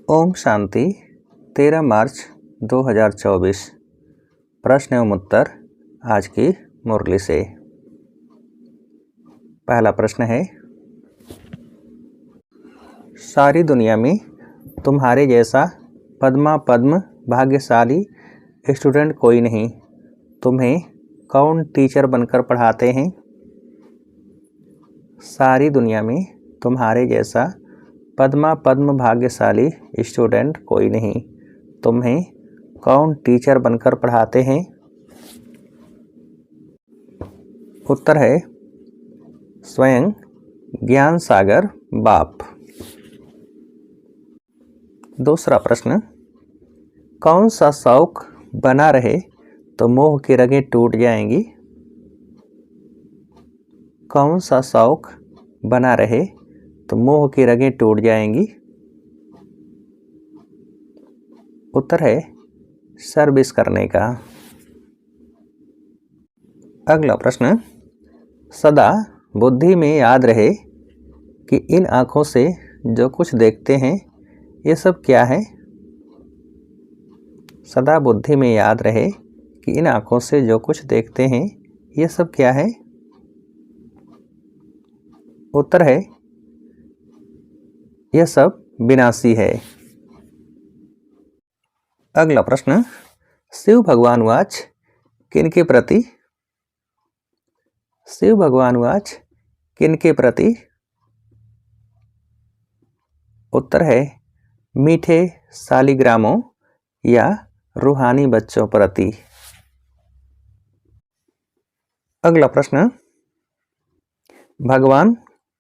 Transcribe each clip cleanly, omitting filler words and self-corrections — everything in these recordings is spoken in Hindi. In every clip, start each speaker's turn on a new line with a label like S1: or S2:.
S1: ओम शांति 13 मार्च 2024। प्रश्न एवं उत्तर आज की मुरली से। पहला प्रश्न है, सारी दुनिया में तुम्हारे जैसा पद्म भाग्यशाली स्टूडेंट कोई नहीं। तुम्हें कौन टीचर बनकर पढ़ाते हैं? सारी दुनिया में तुम्हारे जैसा पद्म भाग्यशाली स्टूडेंट कोई नहीं। तुम्हें कौन टीचर बनकर पढ़ाते हैं? उत्तर है स्वयं ज्ञान सागर बाप। दूसरा प्रश्न, कौन सा शौक बना रहे तो मोह की रगें टूट जाएंगी? कौन सा शौक बना रहे तो मोह की रगें टूट जाएंगी? उत्तर है सर्विस करने का। अगला प्रश्न, सदा बुद्धि में याद रहे कि इन आँखों से जो कुछ देखते हैं ये सब क्या है? सदा बुद्धि में याद रहे कि इन आँखों से जो कुछ देखते हैं ये सब क्या है? उत्तर है यह सब विनाशी है। अगला प्रश्न, शिव भगवान वाच किनके प्रति? शिव भगवान वाच किनके प्रति? उत्तर है मीठे शालिग्रामों या रूहानी बच्चों प्रति। अगला प्रश्न, भगवान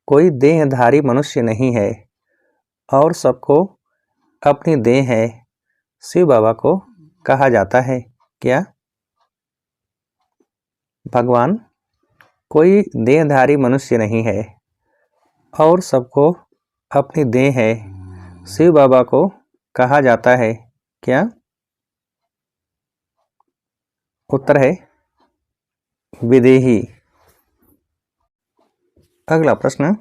S1: कोई देहधारी मनुष्य नहीं है और सबको अपनी देह है, शिव बाबा को कहा जाता है क्या? भगवान कोई देहधारी मनुष्य नहीं है और सबको अपनी देह है, शिव बाबा को कहा जाता है क्या? उत्तर है विदेही। अगला प्रश्न,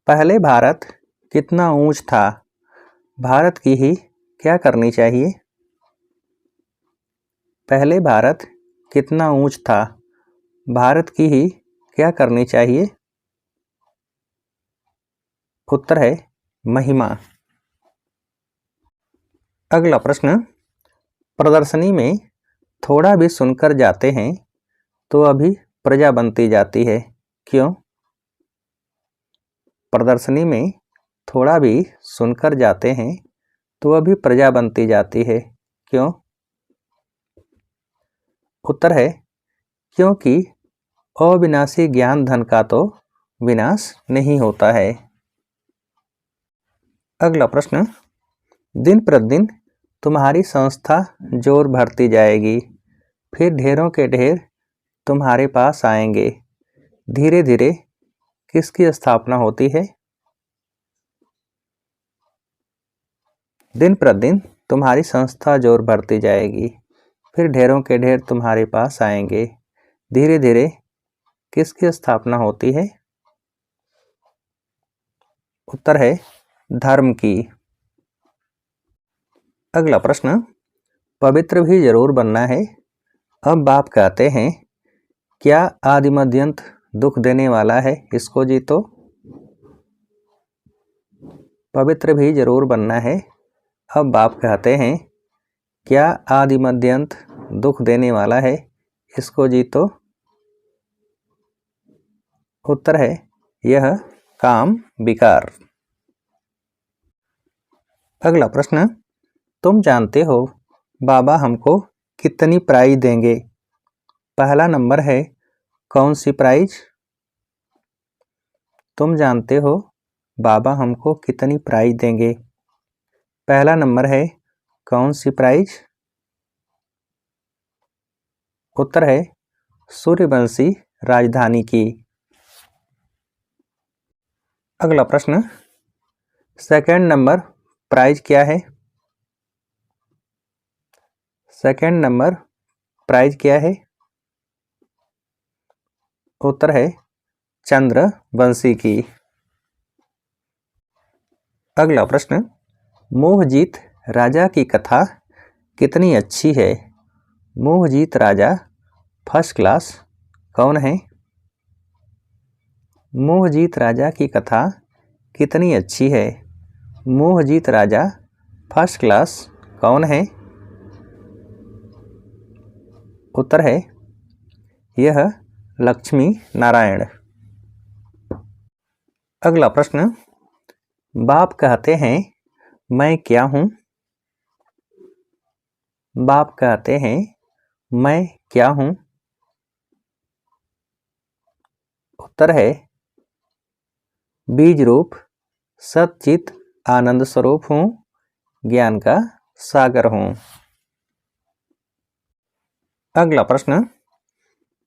S1: पहले भारत कितना ऊंच था? भारत की ही क्या करनी चाहिए? पहले भारत कितना ऊंच था? भारत की ही क्या करनी चाहिए? उत्तर है महिमा। अगला प्रश्न, प्रदर्शनी में थोड़ा भी सुनकर जाते हैं तो अभी प्रजा बनती जाती है, क्यों? प्रदर्शनी में थोड़ा भी सुनकर जाते हैं तो अभी प्रजा बनती जाती है, क्यों? उत्तर है क्योंकि अविनाशी ज्ञान धन का तो विनाश नहीं होता है। अगला प्रश्न, दिन प्रतिदिन तुम्हारी संस्था जोर भरती जाएगी, फिर ढेरों के ढेर तुम्हारे पास आएंगे। धीरे धीरे किसकी स्थापना होती है? दिन प्रतिदिन तुम्हारी संस्था जोर भरती जाएगी, फिर ढेरों के ढेर तुम्हारे पास आएंगे। धीरे धीरे किसकी स्थापना होती है? उत्तर है धर्म की। अगला प्रश्न, पवित्र भी जरूर बनना है। अब बाप कहते हैं क्या आदि मध्यंत दुख देने वाला है, इसको जीतो। पवित्र भी जरूर बनना है। अब बाप कहते हैं क्या आदि मध्यंत दुख देने वाला है, इसको जीतो। उत्तर है यह काम विकार। अगला प्रश्न, तुम जानते हो बाबा हमको कितनी प्राइज देंगे? पहला नंबर है कौन सी प्राइज? तुम जानते हो बाबा हमको कितनी प्राइज देंगे? पहला नंबर है कौन सी प्राइज? उत्तर है सूर्यवंशी राजधानी की। अगला प्रश्न, सेकंड नंबर प्राइज क्या है? सेकंड नंबर प्राइज क्या है? उत्तर है चंद्रवंशी की। अगला प्रश्न, मोहजीत राजा की कथा कितनी अच्छी है। मोहजीत राजा फर्स्ट क्लास कौन है? मोहजीत राजा की कथा कितनी अच्छी है। मोहजीत राजा फर्स्ट क्लास कौन है? उत्तर है यह लक्ष्मी नारायण। अगला प्रश्न, बाप कहते हैं मैं क्या हूँ? बाप कहते हैं मैं क्या हूँ? उत्तर है बीज रूप सच्चित आनंद स्वरूप हूँ, ज्ञान का सागर हूँ। अगला प्रश्न,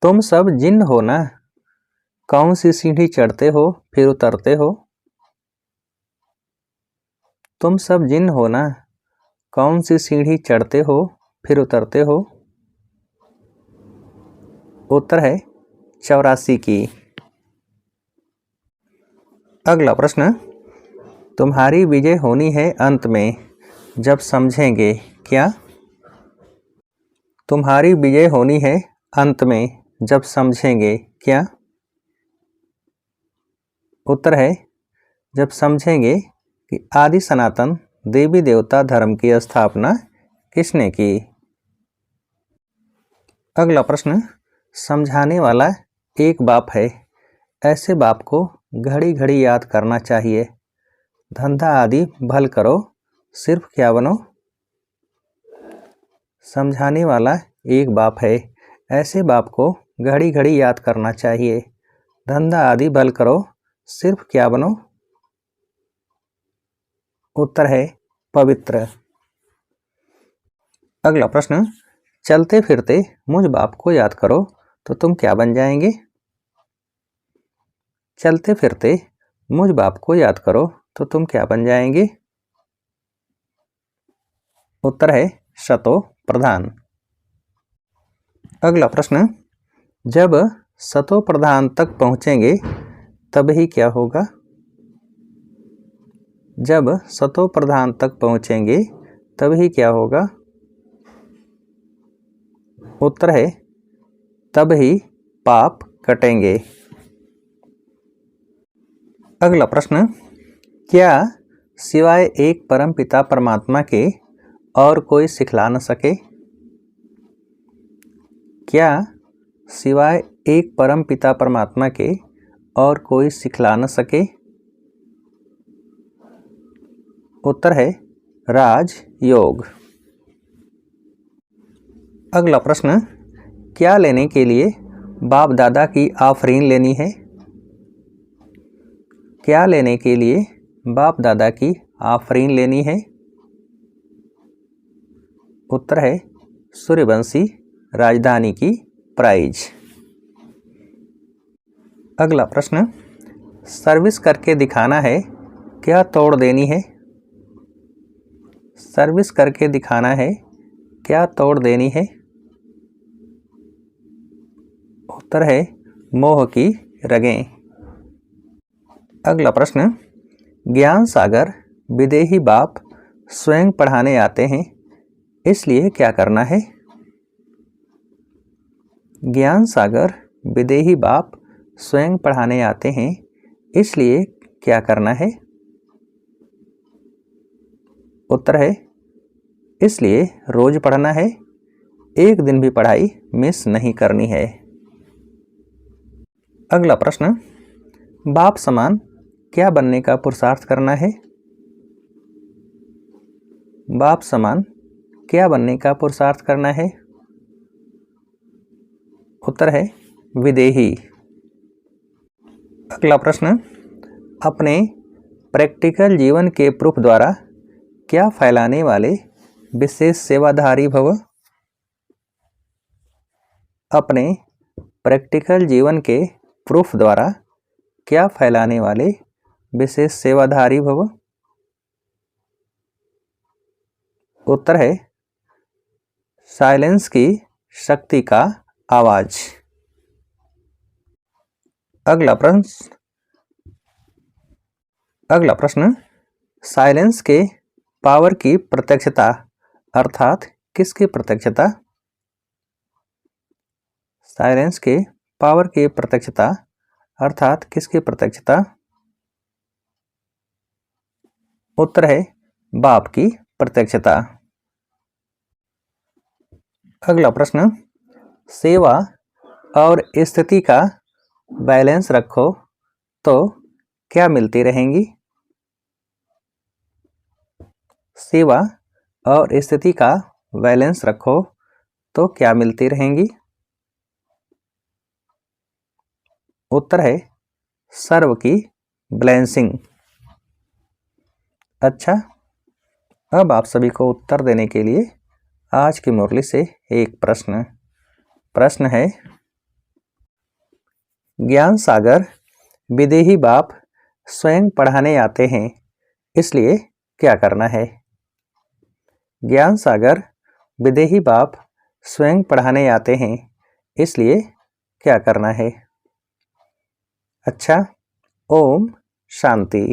S1: तुम सब जिन्न हो ना, कौन सी सीढ़ी चढ़ते हो फिर उतरते हो? तुम सब जिन्न हो ना, कौन सी सीढ़ी चढ़ते हो फिर उतरते हो? उत्तर है 84 की। अगला प्रश्न, तुम्हारी विजय होनी है अंत में जब समझेंगे क्या? तुम्हारी विजय होनी है अंत में जब समझेंगे क्या? उत्तर है जब समझेंगे कि आदि सनातन देवी देवता धर्म की स्थापना किसने की। अगला प्रश्न, समझाने वाला एक बाप है, ऐसे बाप को घड़ी घड़ी याद करना चाहिए। धंधा आदि भल करो, सिर्फ क्या बनो? समझाने वाला एक बाप है, ऐसे बाप को घड़ी घड़ी याद करना चाहिए। धंधा आदि भल करो, सिर्फ क्या बनो? उत्तर है पवित्र। अगला प्रश्न, चलते फिरते मुझ बाप को याद करो तो तुम क्या बन जाएंगे? चलते फिरते मुझ बाप को याद करो तो तुम क्या बन जाएंगे? उत्तर है शतो प्रधान। अगला प्रश्न, जब शतो प्रधान तक पहुंचेंगे तब ही क्या होगा? जब शतो प्रधान तक पहुंचेंगे तब ही क्या होगा? उत्तर है तब ही पाप कटेंगे। अगला प्रश्न, क्या सिवाय एक परमपिता परमात्मा के और कोई सिखला न सके? क्या सिवाय एक परमपिता परमात्मा के और कोई सिखला न सके? उत्तर है राज योग। अगला प्रश्न, क्या लेने के लिए बाप दादा की आफरीन लेनी है? क्या लेने के लिए बाप दादा की आफरीन लेनी है? उत्तर है सूर्यवंशी राजधानी की प्राइज। अगला प्रश्न, सर्विस करके दिखाना है, क्या तोड़ देनी है? सर्विस करके दिखाना है, क्या तोड़ देनी है? उत्तर है मोह की रगें। अगला प्रश्न, ज्ञान सागर विदेही बाप स्वयं पढ़ाने आते हैं, इसलिए क्या करना है? ज्ञान सागर विदेही बाप स्वयं पढ़ाने आते हैं, इसलिए क्या करना है? उत्तर है इसलिए रोज पढ़ना है, एक दिन भी पढ़ाई मिस नहीं करनी है। अगला प्रश्न, बाप समान क्या बनने का पुरुषार्थ करना है? बाप समान क्या बनने का पुरुषार्थ करना है? उत्तर है विदेही। अगला प्रश्न, अपने प्रैक्टिकल जीवन के प्रूफ द्वारा क्या फैलाने वाले विशेष सेवाधारी भव? अपने प्रैक्टिकल जीवन के प्रूफ द्वारा क्या फैलाने वाले विशेष सेवाधारी भव? उत्तर है साइलेंस की शक्ति का आवाज। अगला प्रश्न, साइलेंस के पावर की प्रत्यक्षता अर्थात किसकी प्रत्यक्षता? साइलेंस के पावर की प्रत्यक्षता अर्थात किसकी प्रत्यक्षता? उत्तर है बाप की प्रत्यक्षता। अगला प्रश्न, सेवा और स्थिति का बैलेंस रखो तो क्या मिलती रहेंगी? सेवा और स्थिति का बैलेंस रखो तो क्या मिलती रहेंगी? उत्तर है सर्व की बैलेंसिंग। अच्छा, अब आप सभी को उत्तर देने के लिए आज की मुरली से एक प्रश्न है, ज्ञान सागर विदेही बाप स्वयं पढ़ाने आते हैं, इसलिए क्या करना है? ज्ञान सागर विदेही बाप स्वयं पढ़ाने आते हैं, इसलिए क्या करना है? अच्छा, ओम शांति।